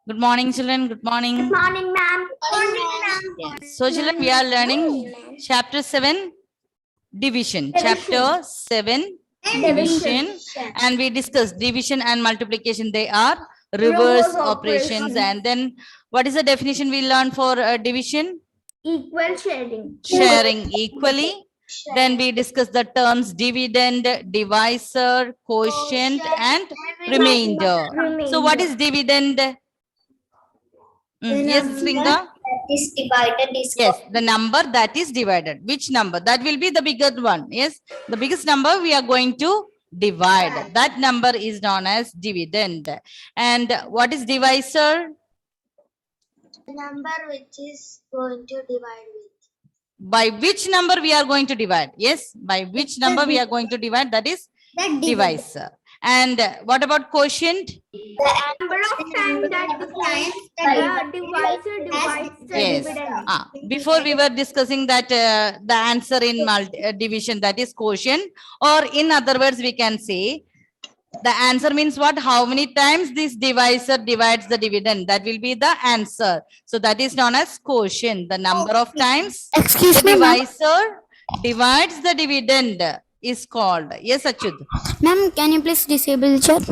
Good morning, children. Good morning. Good morning, ma'am. Good morning, ma'am. Yes. So, children, we are learning chapter 7, division. Chapter 7, division. And we discussed division and multiplication. They are reverse operations. And then, what is the definition we learned for division? Equal sharing. Sharing equally. Then we discussed the terms dividend, divisor, quotient, and remainder. So, what is dividend? Yes, Sringa? That is divided is Yes, the number that is divided. Which number? That will be the bigger one. Yes, the biggest number we are going to divide. That number is known as dividend. And what is divisor? the number which is going to divide with. By which number we are going to divide? Yes, by which number we are going to divide? That is divisor. And what about quotient? The Number of times that the divisor divides the Yes. dividend. Before we were discussing that the answer in division, that is quotient, or in other words we can say the answer means what? How many times this divisor divides the dividend? That will be the answer. So that is known as quotient. The number of times the divisor divides the dividend is called. Yes, Achud. Ma'am, can you please disable the chat?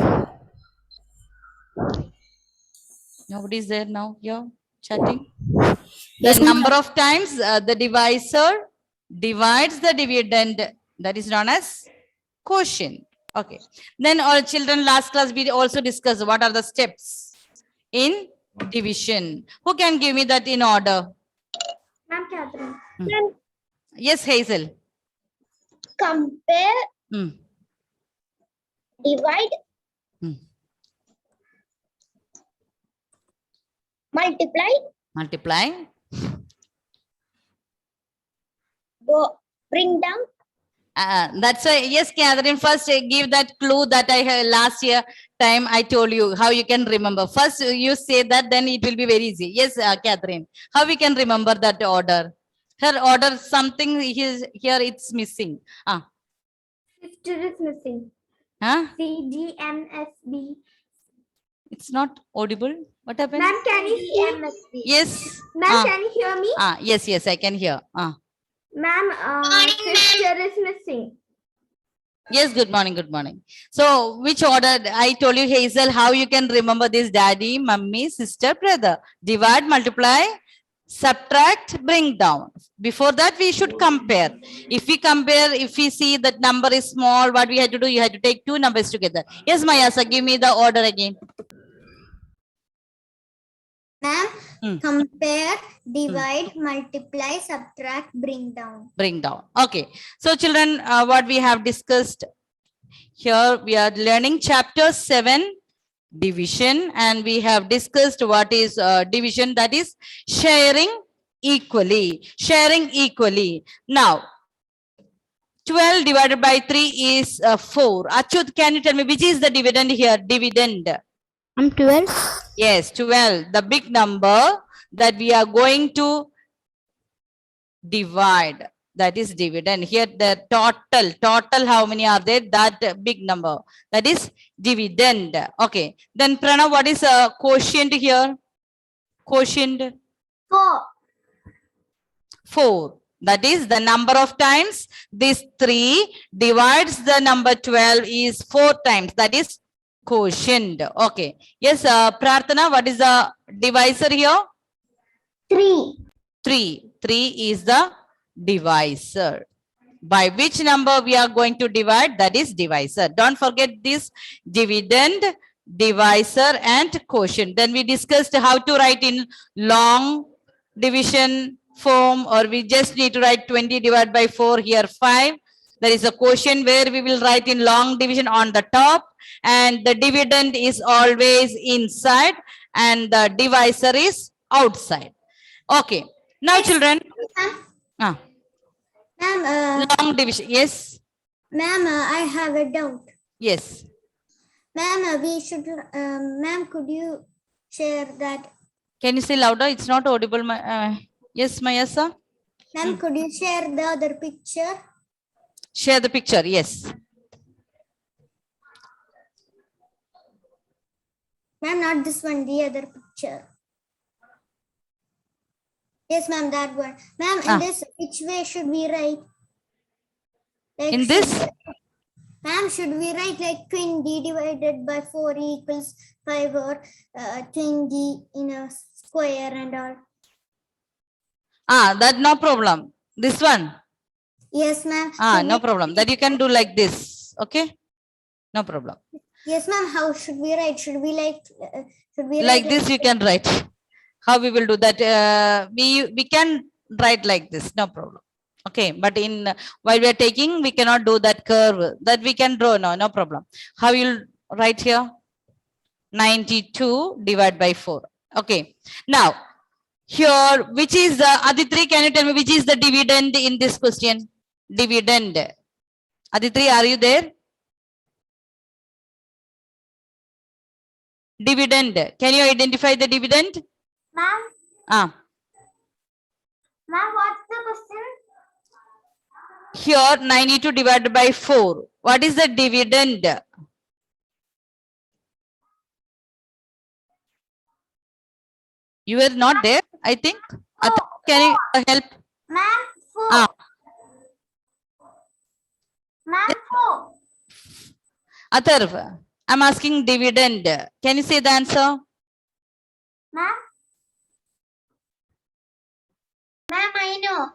Nobody is there now here chatting. The number of times the divisor divides the dividend, that is known as quotient. Okay. Then all children, last class we also discussed what are the steps in division. Who can give me that in order? Ma'am, Catherine. Yes, Hazel. compare, Hmm. divide, Hmm. multiply, Multiply. bring down. That's why, yes, Catherine, first give that clue that I had last year time I told you how you can remember. First you say that, then it will be very easy. Yes, Catherine, how we can remember that order? Her order, something here it's missing. Sister is missing. Huh? C, D, M, S, B. It's not audible. What happened? Ma'am, can you hear me? Yes. Ma'am, can you hear me? Yes, I can hear. Ma'am, sister is missing. Yes, good morning, good morning. So, which order? I told you, Hazel, how you can remember this: daddy, mummy, sister, brother. Divide, multiply, subtract, bring down. Before that, we should compare. If we compare, if we see that number is small, what we had to do? You had to take two numbers together. Yes, Mayasa, give me the order again. Ma'am, compare, divide, multiply, subtract, bring down. Bring down. Okay. So, children, what we have discussed here, we are learning chapter 7, division, and we have discussed what is division, that is sharing equally. Sharing equally. Now, 12 divided by 3 is 4. Achut, can you tell me which is the dividend here? Dividend. I'm 12. Yes, 12. The big number that we are going to divide. That is dividend. Here the total how many are there? That big number. That is dividend. Okay. Then Pranav, what is a quotient here? Quotient 4. 4. That is the number of times this 3 divides the number 12 is 4 times. That is quotient. Okay. Yes, Prarthana, what is the divisor here? 3. 3. 3 is the divisor. By which number we are going to divide? That is divisor. Don't forget this: dividend, divisor, and quotient. Then we discussed how to write in long division form, or we just need to write 20 divided by 4 here 5. There is a quotient where we will write in long division on the top, and the dividend is always inside and the divisor is outside. Okay. Now, children. Ma'am, Long division. Yes. ma'am, I have a doubt. Yes. Ma'am, we should, ma'am, could you share that? Can you say louder? It's not audible. Yes, Mayasa. Ma'am, could you share the other picture? Share the picture. Yes. Ma'am, not this one, the other picture. picture. Yes, ma'am, that one. Ma'am, in Ah. this, which way should we write? Like, In should this? we- Ma'am, should we write like 20 divided by 4 equals 5 or 20 in a square and all? That no problem. This one. Yes, ma'am. No problem. That you can do like this. Okay. No problem. Yes, ma'am. How should we write? Should we Like write this you can write. How we will do that? We can write like this. No problem. Okay. But in while we are taking, we cannot do that curve. That we can draw. No problem. How you'll write here? 92 divided by 4. Okay. Now, here, which is the Aditri? Can you tell me which is the dividend in this question? Dividend. Aditri, are you there? Dividend. Can you identify the dividend? Ma'am, Ah, ma'am, what's the question? here 92 divided by 4. What is the dividend? You were not there, I think. Can you help? Ma'am, 4. Ah, Ma'am, 4. Atharv, I'm asking dividend. Can you say the answer? Ma'am? Ma'am, I know.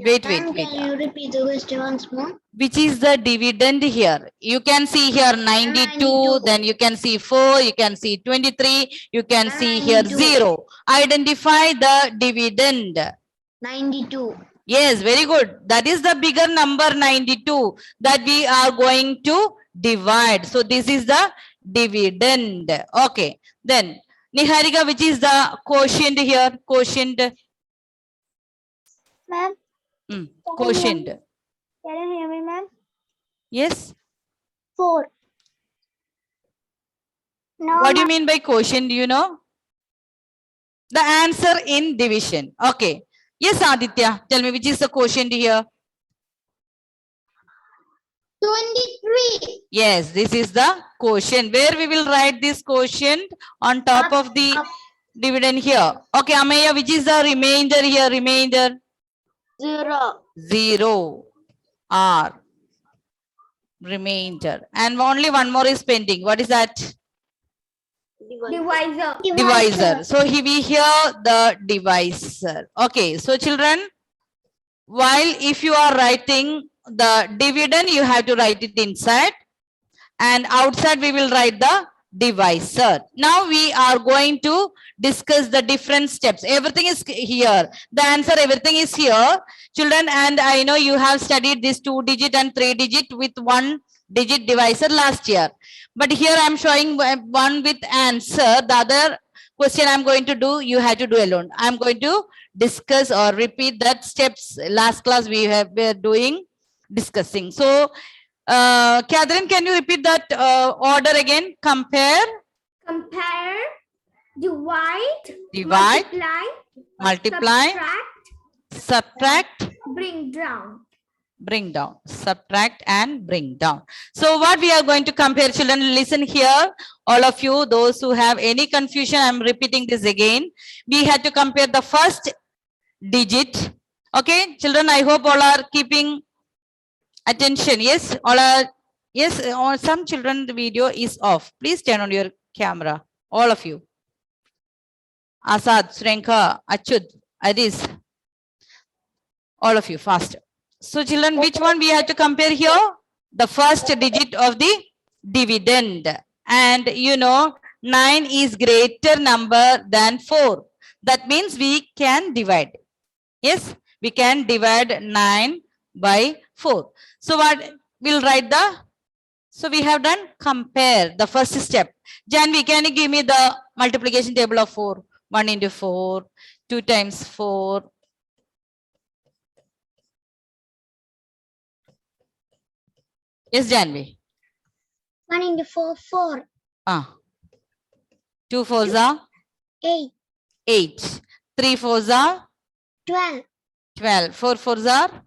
Wait. Can you repeat the question once more? Which is the dividend here? You can see here 92, then you can see 4, you can see 23, you can see here 0. Identify the dividend. 92. Yes, very good. That is the bigger number 92 that we are going to divide. So this is the dividend. Okay. Then Niharika, which is the quotient here? Quotient. Ma'am, Quotient. can you hear me, ma'am? Yes. 4. No, What do you mean by quotient? Do you know? The answer in division. Okay. Yes, Aditya. Tell me which is the quotient here? 23. Yes, this is the quotient. Where we will write this quotient on top of the dividend here. Okay, Ameya, which is the remainder here? Remainder. 0. 0. R. Remainder. And only one more is pending. What is that? Divisor. Divisor. So we hear the divisor. Okay. So children, while if you are writing the dividend, you have to write it inside, and outside we will write the divisor. Now we are going to discuss the different steps. Everything is here. The answer, everything is here. Children, and I know you have studied this 2-digit and 3-digit with 1-digit divisor last year. But here I am showing one with answer. The other question I am going to do, you have to do alone. I am going to discuss or repeat that steps. Last class we were doing discussing. So, Catherine, can you repeat that order again? Compare, Divide, multiply, subtract, bring down. bring down, subtract and bring down. So what we are going to compare, children, listen here, all of you, those who have any confusion, I'm repeating this again. We had to compare the first digit. Okay, children, I hope all are keeping attention. Yes, all are. Yes, or some children the video is off. Please turn on your camera, all of you. Asad, Srenka, Achud, Aris, all of you, faster. So children, which one we have to compare here? The first digit of the dividend. And you know, 9 is greater number than 4. That means we can divide. Yes, we can divide 9 by 4. So what we'll write the, so we have done compare, the first step. Janvi, can you give me the multiplication table of 4? 1 into 4, 2 times 4. Yes, Janvi. 1 into 4, 4. 2 4s are 8. 8. 3 4s are 12. 12. 4 4s are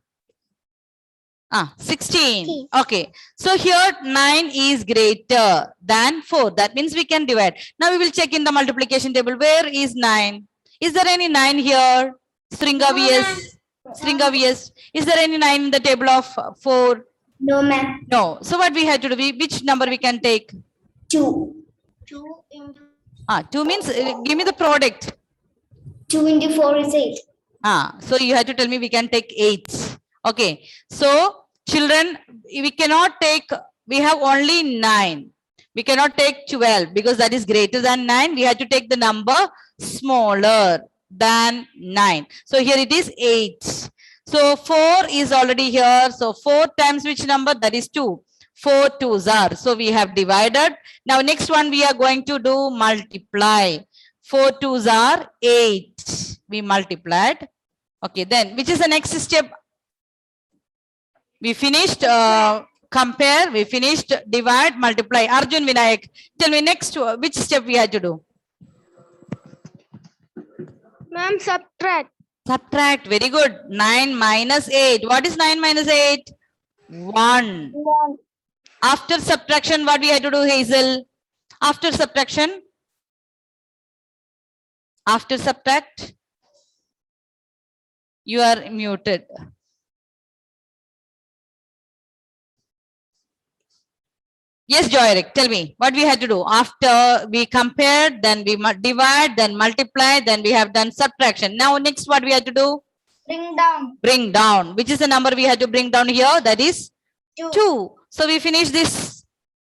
16. Okay. So here 9 is greater than 4. That means we can divide. Now we will check in the multiplication table. Where is 9? Is there any 9 here? Stringa VS. Stringa VS. Is there any 9 in the table of 4? No, ma'am. No. So what we have to do? Which number we can take? 2. 2 means give me the product. 2 into 4 is 8. So you have to tell me we can take 8. Okay. So children, we cannot take, we have only 9. We cannot take 12 because that is greater than 9. We have to take the number smaller than 9. So here it is 8. So 4 is already here. So 4 times which number? That is 2. 4 2s are. So we have divided. Now next one we are going to do multiply. 4 2s are 8. We multiplied. Okay, then which is the next step? We finished compare, we finished divide, multiply. Arjun Vinayak, tell me next which step we had to do? Ma'am, subtract. Subtract, very good. 9 minus 8. What is 9 minus 8? 1. After subtraction, what we had to do, Hazel? After subtraction? After subtract? You are muted. Yes, Joyrik, tell me what we had to do. After we compared, then we divide, then multiply, then we have done subtraction. Now next what we had to do? Bring down. Bring down. Which is the number we had to bring down here? That is 2. So we finish this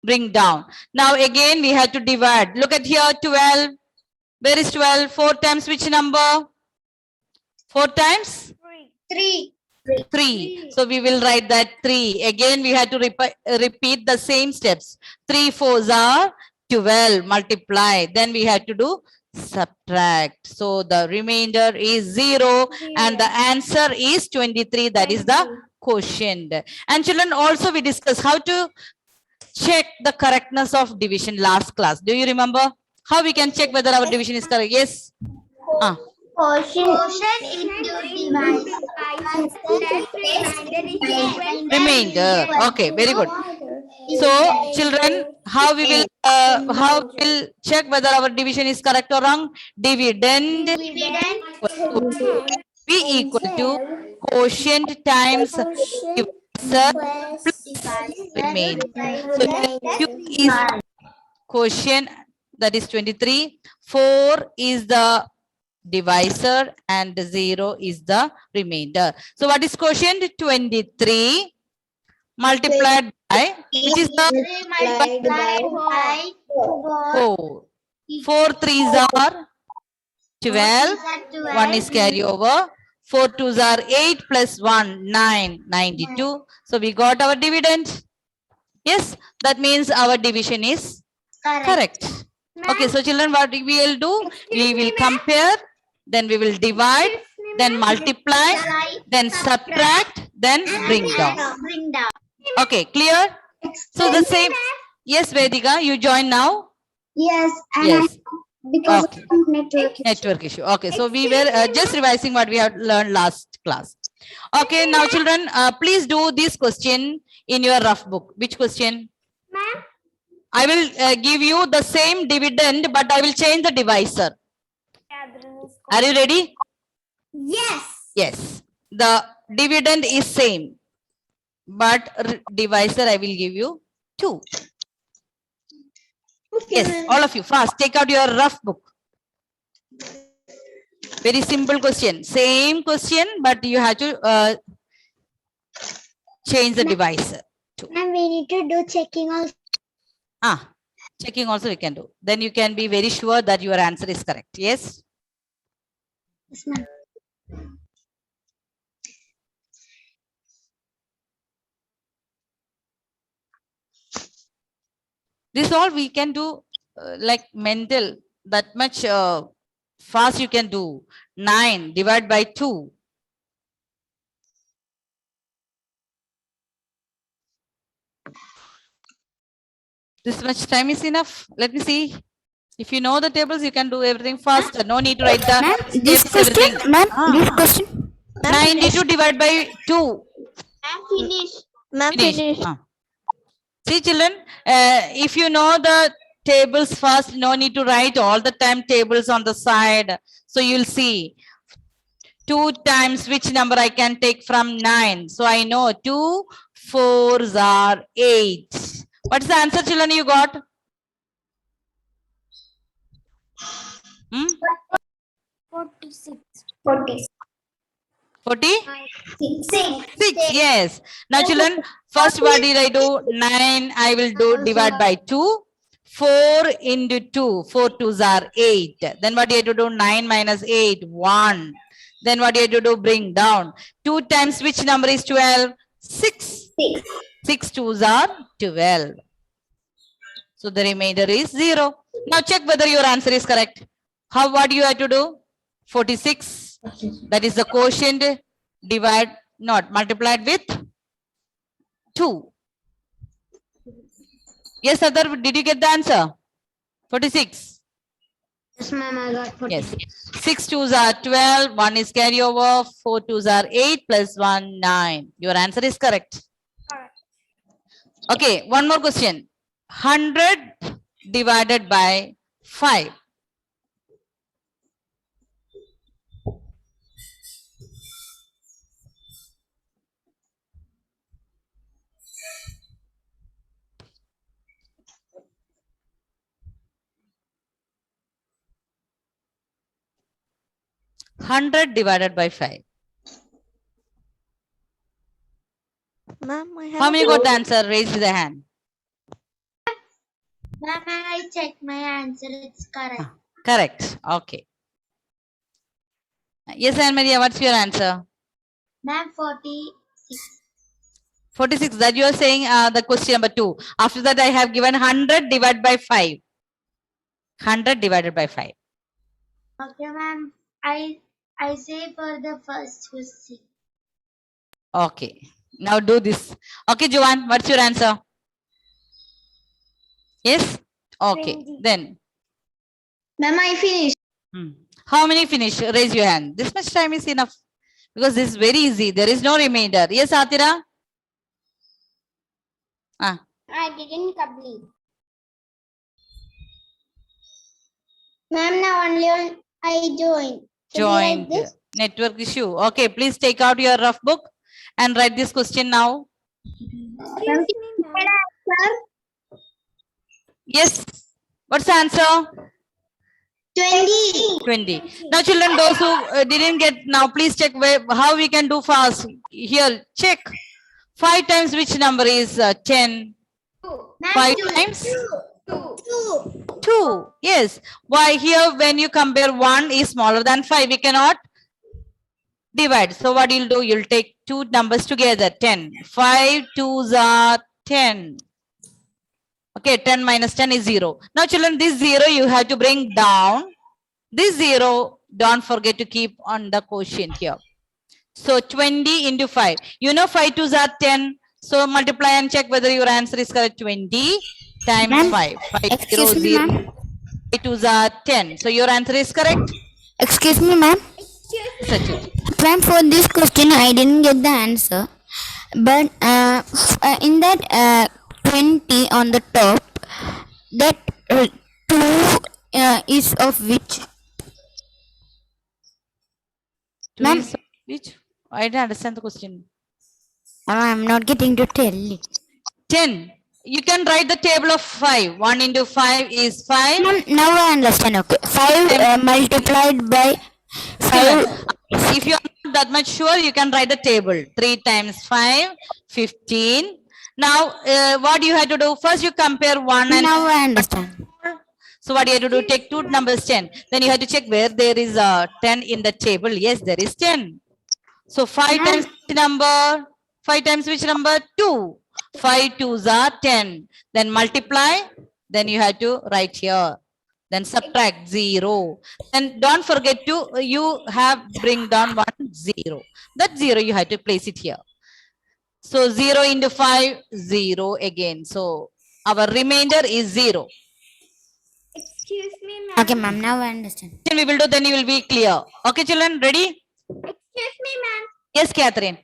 bring down. Now again we had to divide. Look at here 12. Where is 12? 4 times which number? 4 times? 3. 3. So we will write that 3. Again, we had to repeat the same steps. 3 4s are 12. Multiply. Then we had to do subtract. So the remainder is 0 and the answer is 23. That is the quotient. And children, also we discussed how to check the correctness of division last class. Do you remember? How we can check whether our division is correct? Yes. Quotient into Remainder. Okay, very good. So children, how we will check whether our division is correct or wrong? Dividend be equal to quotient times divisor plus remainder. So Q is quotient, that is 23. 4 is the divisor and 0 is the remainder. So what is quotient? 23 multiplied by, which is the 4. 4 3s are 12. 1 is carry over. 4 2s are 8 plus 1 9 92. So we got our dividend. Yes, that means our division is correct. Okay, so children, what we will do? We will compare, then we will divide, then multiply, then subtract, then bring down. Okay, clear? So the same. Yes, Vedika, you join now? Yes. Yes. Because Okay. of Network issue. Okay, so we were just revising what we had learned last class. Okay, now children, please do this question in your rough book. Which question? Ma'am. I will give you the same dividend, but I will change the divisor. Are you ready? Yes. Yes. The dividend is same, but divisor I will give you 2. Yes, all of you fast. Take out your rough book. Very simple question. Same question, but you have to change the divisor. And we need to do checking also. Checking also we can do. Then you can be very sure that your answer is correct. Yes. Yes, ma'am. This all we can do like mental, that much fast you can do. 9 divided by 2. This much time is enough. Let me see. If you know the tables, you can do everything faster. No need to write the Ma'am, this steps, everything. question, ma'am, this question. 92 divided by 2. I'm finished. Ma'am, Finish. See children, if you know the tables first, no need to write all the time tables on the side. So you'll see 2 times which number I can take from 9. So I know 2 4s are 8. What's the answer children you got? Hmm? 46. 46. 46, yes. Now children, first what did I do? 9, I will do divide by 2. 4 into 2, 4 2s are 8. Then what do you have to do? 9 minus 8, 1. Then what do you have to do? Bring down. 2 times which number is 12? 6. 6 2s are 12. So the remainder is 0. Now check whether your answer is correct. What do you have to do? 46. That is the quotient multiplied with 2. Yes, Adar, did you get the answer? 46. Yes, ma'am, I got 46. Yes. 6 2s are 12. 1 is carryover. 4 2s are 8 plus 1, 9. Your answer is correct. Correct. Okay, one more question. 100 divided by 5. Hundred divided by 5. Ma'am, I have How many got the answer? Raise the hand. Ma'am, I checked my answer. It's correct. Correct. Okay. Yes, Anne Maria, what's your answer? Ma'am, 46. 46. That you are saying the question number 2. After that, I have given 100 divided by 5. 100 divided by 5. Okay, ma'am. I say for the first question. Okay. Now do this. Okay, Joanne, what's your answer? Yes? Okay. 20. Then. Ma'am, I finished. How many finish? Raise your hand. This much time is enough. Because this is very easy. There is no remainder. Yes, Atira? I didn't complete. Ma'am, now only I joined. Should we write Joined. this? Network issue. Okay, please take out your rough book and write this question now. Excuse me, ma'am. Yes. What's the answer? 20. 20. Now, children, those who didn't get now, please check how we can do fast. Here, check. 5 times which number is 10? 5 times? 2. Yes. Why here when you compare 1 is smaller than 5, we cannot divide. So what you'll do, you'll take 2 numbers together, 10. 5 2s are 10. Okay, 10 minus 10 is 0. Now children, this 0 you have to bring down. This 0, don't forget to keep on the quotient here. So 20 into 5. You know 5 2s are 10. So multiply and check whether your answer is correct. 20 times Ma'am, 5. 5 excuse 0 me, 0. ma'am. 5 2s are 10. So your answer is correct. Excuse me, ma'am. Sachin. Ma'am, for this question, I didn't get the answer. But in that 20 on the top, that 2 is of which? Two Ma'am. is which? I didn't understand the question. I'm not getting to tell it. 10. You can write the table of 5. 1 into 5 is 5. Ma'am, now I understand. Okay, 5 multiplied by 5. If you are not that much sure, you can write the table. 3 times 5, 15. Now, what you have to do? First, you compare 1 and Now I understand. so what you have to do? Take 2 numbers 10. Then you have to check where there is a 10 in the table. Yes, there is 10. So 5 times which number? 5 times which number? 2. 5 2s are 10. Then multiply. Then you have to write here. Then subtract 0. Then don't forget to you have bring down 1 0. That 0 you have to place it here. So 0 into 5, 0 again. So our remainder is 0. Excuse me, ma'am. Okay, ma'am, now I understand. Then we will do, then you will be clear. Okay, children, ready? Excuse me, ma'am. Yes, Catherine.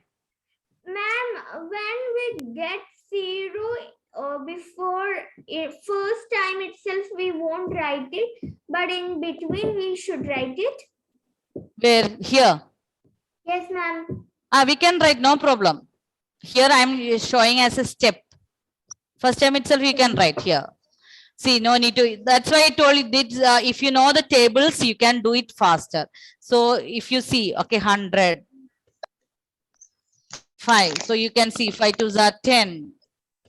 Ma'am, when we get 0 before first time itself, we won't write it, but in between we should write it. Where? Here. Yes, ma'am. We can write, no problem. Here I am showing as a step. First time itself you can write here. See, no need to, that's why I told you this, if you know the tables, you can do it faster. So if you see, okay, 100, 5. So you can see 5 2s are 10.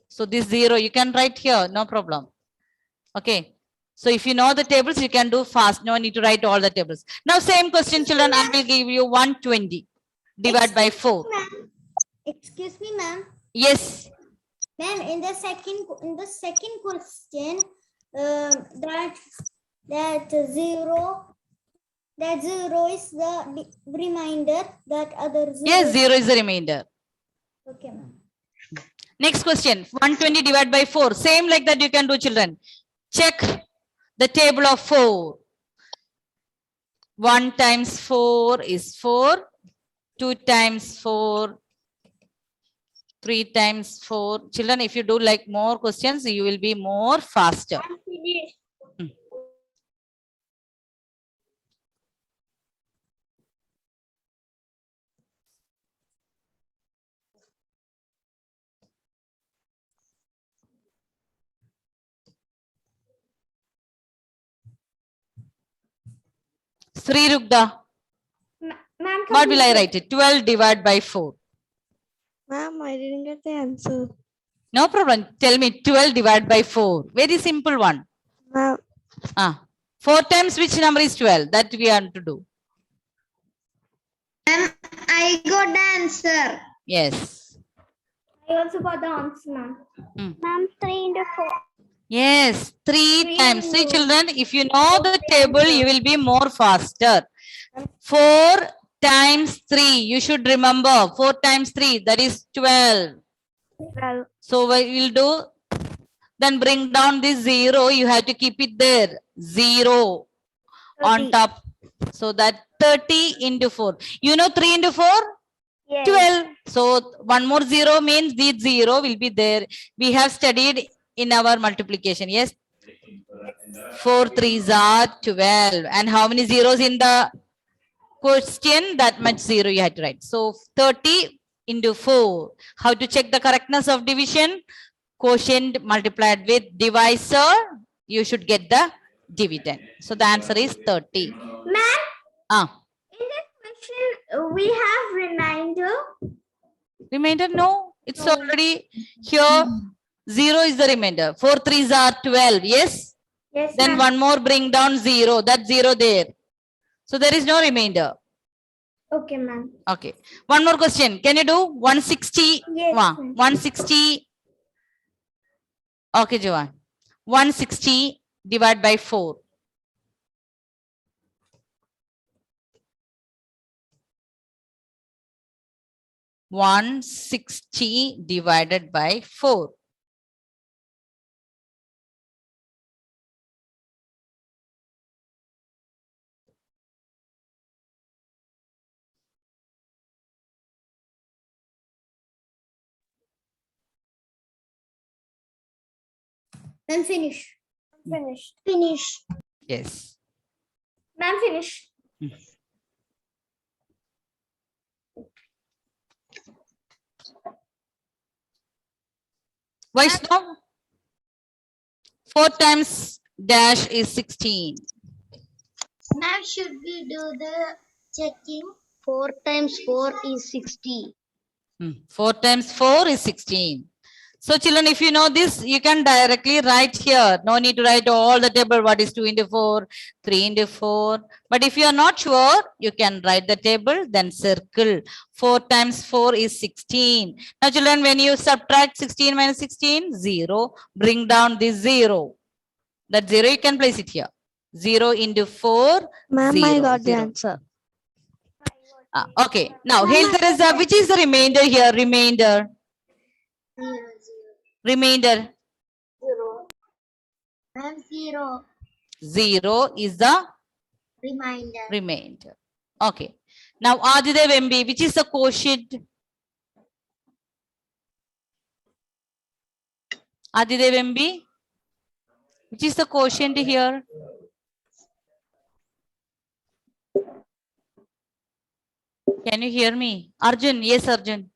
So this 0, you can write here, no problem. Okay. So if you know the tables, you can do fast. No need to write all the tables. Now same question, children, I will give you 120. Divide by 4. Excuse me, ma'am. Yes. Ma'am, in the second question, that zero is the remainder. That other zero. Yes, 0 is the remainder. Okay, ma'am. Next question, 120 divided by 4. Same like that you can do, children. Check the table of 4. 1 times 4 is 4. 2 times 4. 3 times 4. Children, if you do like more questions, you will be more faster. I'm finished. Sri Rugda, Ma'am, what will I write it? 12 divided by 4. Ma'am, I didn't get the answer. No problem. Tell me 12 divided by 4. Very simple one. Ma'am, 4 times which number is 12? That we have to do. I got the answer. Yes. I also got the answer, ma'am. Ma'am, 3 into 4. Yes, 3 Three times. See, into- children, if you know the table, you will be more faster. 4 times 3. You should remember 4 times 3. That is 12. 12. So what we will do? Then bring down this 0. You have to keep it there. 0 on 30. top. So that 30 into 4. You know 3 into 4? Yes. 12. So one more 0 means this 0 will be there. We have studied in our multiplication. Yes. 4 3s are 12. And how many zeros in the question? That much 0 you had to write. So 30 into 4. How to check the correctness of division? Quotient multiplied with divisor. You should get the dividend. So the answer is 30. Ma'am, in this question, we have remainder. Remainder, no. It's already here. 0 is the remainder. 4 3s are 12. Yes. Yes, Then ma'am. one more bring down 0. That 0 there. So there is no remainder. Okay, ma'am. Okay. One more question. Can you do 160? Yes, Wow. ma'am. 160. Okay, Joanne. 160 divided by 4. $160 divided by 4. Ma'am, finish. Finish. Finish. Yes. Ma'am, finish. Vaishnav? 4 times dash is 16. Ma'am, should we do the checking? 4 times 4 is 60. 4 times 4 is 16. So children, if you know this, you can directly write here. No need to write all the table. What is 2 into 4, 3 into 4. But if you are not sure, you can write the table, then circle. 4 times 4 is 16. Now children, when you subtract 16 minus 16, 0. Bring down this 0. That 0, you can place it here. 0 into 4. ma'am, I Zero, got the zero. answer. Okay. Now, Hail Teresa, which is the remainder here? Remainder. Remainder. 0. Ma'am, 0. 0 is the Reminder. remainder. Okay. Now, Adidev MB, which is the quotient? Adidev MB, which is the quotient here? Can you hear me? Arjun, yes, Arjun.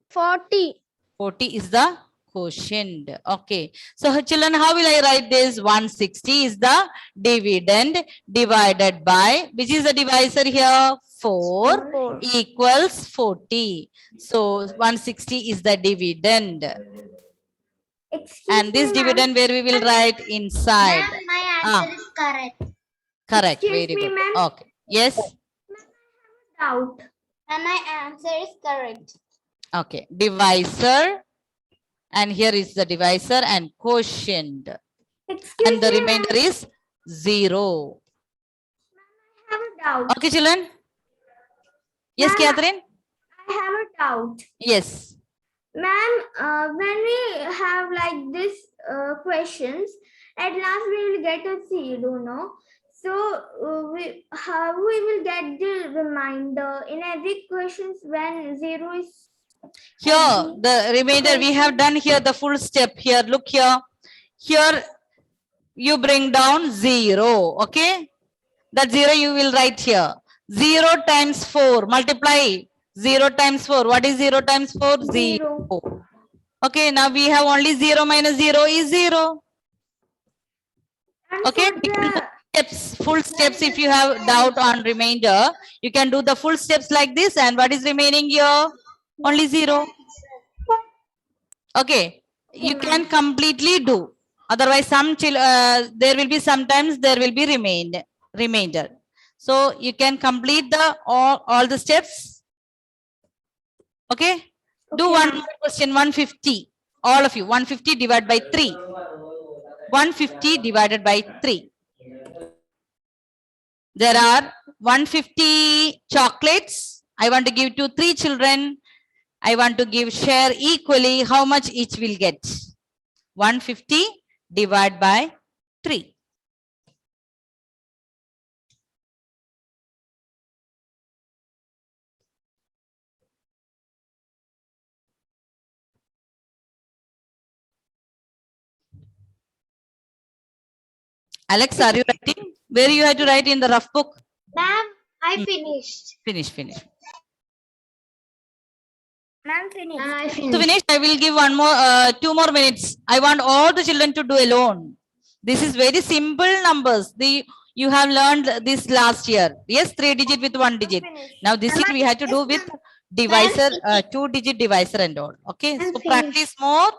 40. 40 is the quotient. Okay. So, children, how will I write this? 160 is the dividend divided by, which is the divisor here? 4 4. equals 40. So, 160 is the dividend. Excuse And this me, ma'am. dividend where we will write inside. Ma'am, my Ah. answer is correct. Correct. Excuse Very me, good. ma'am. Okay. Yes. Doubt. And my answer is correct. Okay. Divisor. And here is the divisor and quotient. Excuse And the me, remainder is 0. I have a doubt. Okay, children. Yes, Ma'am. Catherine? I have a doubt. Yes. Ma'am, when we have like this questions, at last we will get a zero, no? So how we will get the reminder in every questions when zero is Here, the remainder we have done here the full step here. Look here. Here, you bring down 0. Okay. That 0 you will write here. 0 times 4. Multiply. 0 times 4. What is 0 times 4? 0. Zero. Okay. Now we have only 0 minus 0 is 0. And Okay. for We can do the, steps, full steps. If you have doubt on remainder, you can do the full steps like this. And what is remaining here? Only 0. Okay. You can completely do. Otherwise, there will be sometimes there will be remainder. So you can complete the all the steps. Okay. Do Okay, one ma'am. more question. 150. All of you. 150 divided by 3. 150 divided by 3. There are 150 chocolates. I want to give to 3 children. I want to give share equally. How much each will get? 150 divided by 3. Alex, are you writing? Where you have to write in the rough book? Ma'am, I finished. Finish. Ma'am, finish. I To finished. finish, I will give 2 more minutes. I want all the children to do alone. This is very simple numbers. You have learned this last year. Yes, 3 digit with 1 digit. Now this year we have to do with divisor, 2 digit divisor and all. Okay, so practice more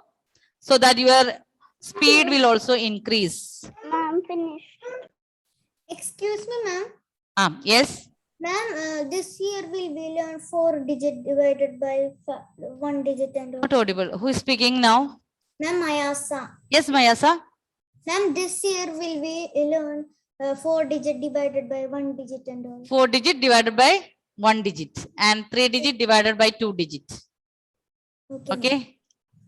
so that your speed will also increase. Ma'am, finished. Excuse me, ma'am. Yes. Ma'am, this year will we learn 4 digit divided by 1 digit and all. Not audible. Who is speaking now? Ma'am, Mayasa. Yes, Mayasa. Ma'am, this year will we learn 4 digit divided by 1 digit and all. 4 digit divided by 1 digit and 3 digit divided by 2 digits. Okay. Okay.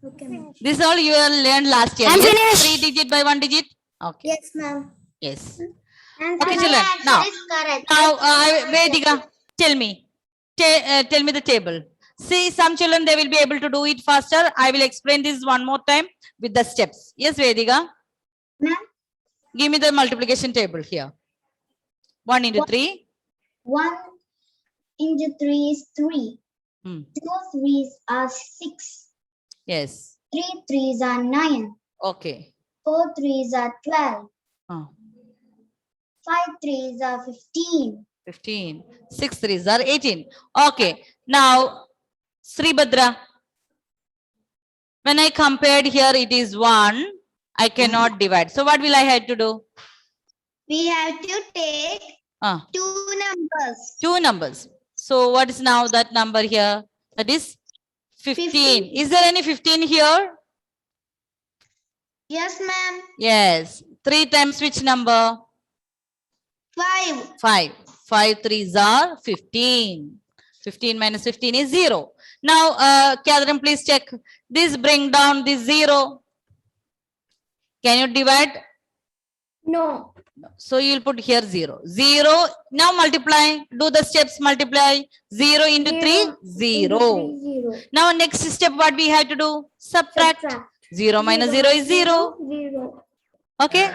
Okay, ma'am. This all you have learned last year. I'm Yes? finished. 3 digit by 1 digit. Okay. Yes, ma'am. Yes. And Okay, children. Now, correct. Vedika, tell me. Tell me the table. See, some children, they will be able to do it faster. I will explain this one more time with the steps. Yes, Vedika? Ma'am. Give me the multiplication table here. 1 into 3. 1 into 3 is 3. Hmm. 2 3s are 6. Yes. 3 3s are 9. Okay. 4 3s are 12. Oh, 5 3s are 15. 15. 6 3s are 18. Okay. Now, Sri Bhadra. When I compared here, it is 1. I cannot divide. So what will I have to do? We have to take Ah, 2 numbers. 2 numbers. So what is now that number here? That is 15. 15. Is there any 15 here? Yes, ma'am. Yes. 3 times which number? 5. 5. 5 3s are 15. 15 minus 15 is 0. Now, Catherine, please check. This bring down this 0. Can you divide? No. So you will put here 0. 0. Now multiply. Do the steps multiply. 0 into 3, 0. 0. Now next step what we have to do? Subtract. 0 minus 0 is 0. 0. Okay.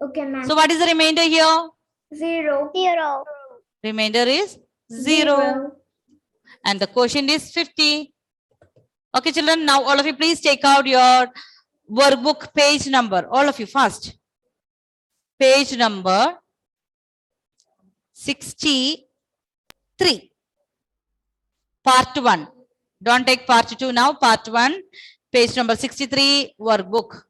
Okay, ma'am. So what is the remainder here? 0. 0. Remainder is 0. And the quotient is 50. Okay, children. Now all of you please take out your workbook page number. All of you fast. Page number 63. Part 1. Don't take part 2 now. Part 1. Page number 63 workbook.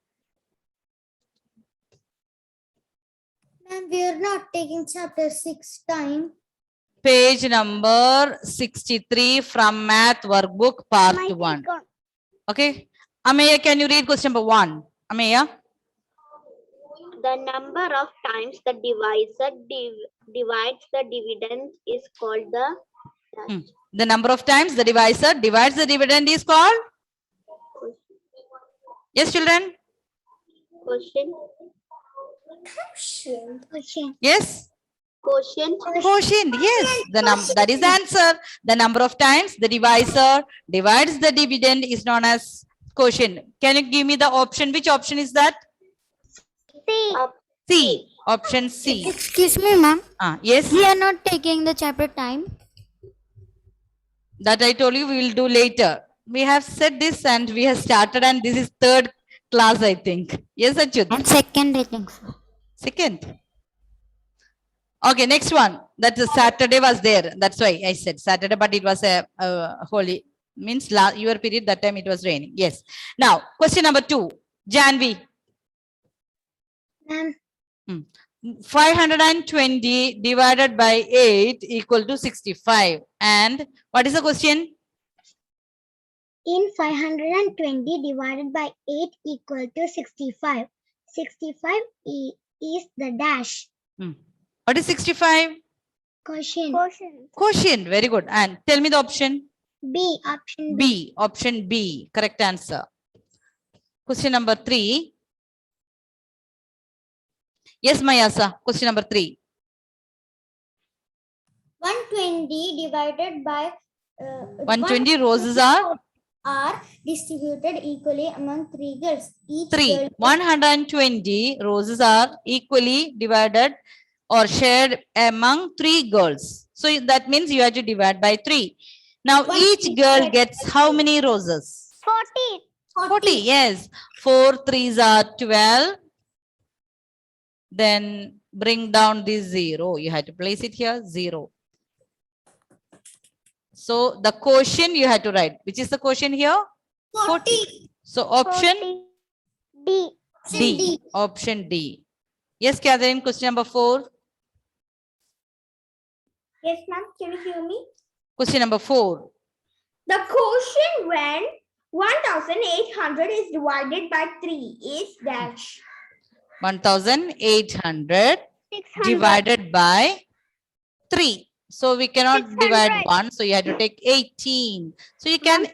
Ma'am, we are not taking chapter 6 time. Page number 63 from math workbook part 1. Okay. Ameya, can you read question number 1? Ameya. The number of times the divisor divides the dividend is called the dash. The number of times the divisor divides the dividend is called? Yes, children? Quotient. Yes? Quotient. Quotient. Yes. That is the answer. The number of times the divisor divides the dividend is known as quotient. Can you give me the option? Which option is that? C. Option C. Excuse me, ma'am. Yes. We are not taking the chapter time. That I told you we will do later. We have said this and we have started and this is third class, I think. Yes, Achyut. And second, I think so. Second. Okay, next one. That is Saturday was there. That's why I said Saturday, but it was a holy, means your period, that time it was raining. Yes. Now, question number 2. Janvi. Ma'am, 520 divided by 8 equal to 65. And what is the question? in 520 divided by 8 equal to 65. 65 is the dash. What is 65? Quotient. Quotient. Very good. And tell me the option. B. Option B. B. Option B. Correct answer. Question number 3. Yes, Mayasa. Question number 3. 120 divided by 120 roses are distributed equally among 3 girls. Each 3. girl 120 roses are equally divided or shared among 3 girls. So that means you have to divide by 3. Now each girl gets how many roses? 40. Yes. 4 3s are 12. Then bring down this 0. You have to place it here, 0. So the quotient you have to write. Which is the quotient here? 40. So option D. D. Option D. Yes, Catherine, question number 4. Yes, ma'am. Can you hear me? Question number 4. The quotient when 1800 is divided by 3 is dash. 1800 divided by 3. So we cannot divide 1. So you have to take 18. So you can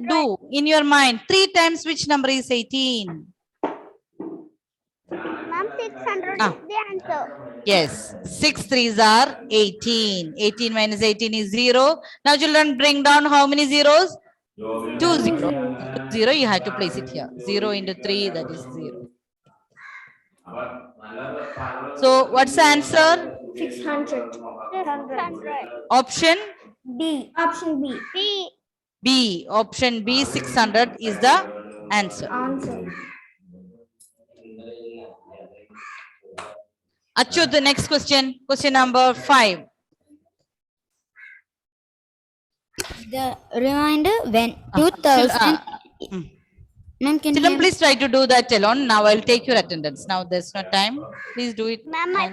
do in your mind 3 times which number is 18? Ma'am, 600 Ah. is the answer. Yes. 6 3s are 18. 18 minus 18 is 0. Now children, bring down how many zeros? 2 0. 0, you have to place it here. 0 into 3, that is 0. So what's the answer? 600. Option D. Option B. B. Option B, 600 is the answer. Answer. Achyut, the next question. Question number 5. The reminder when 2000. Ma'am, can Children, you? please try to do that alone. Now I'll take your attendance. Now there's no time. Please do it. Ma'am, my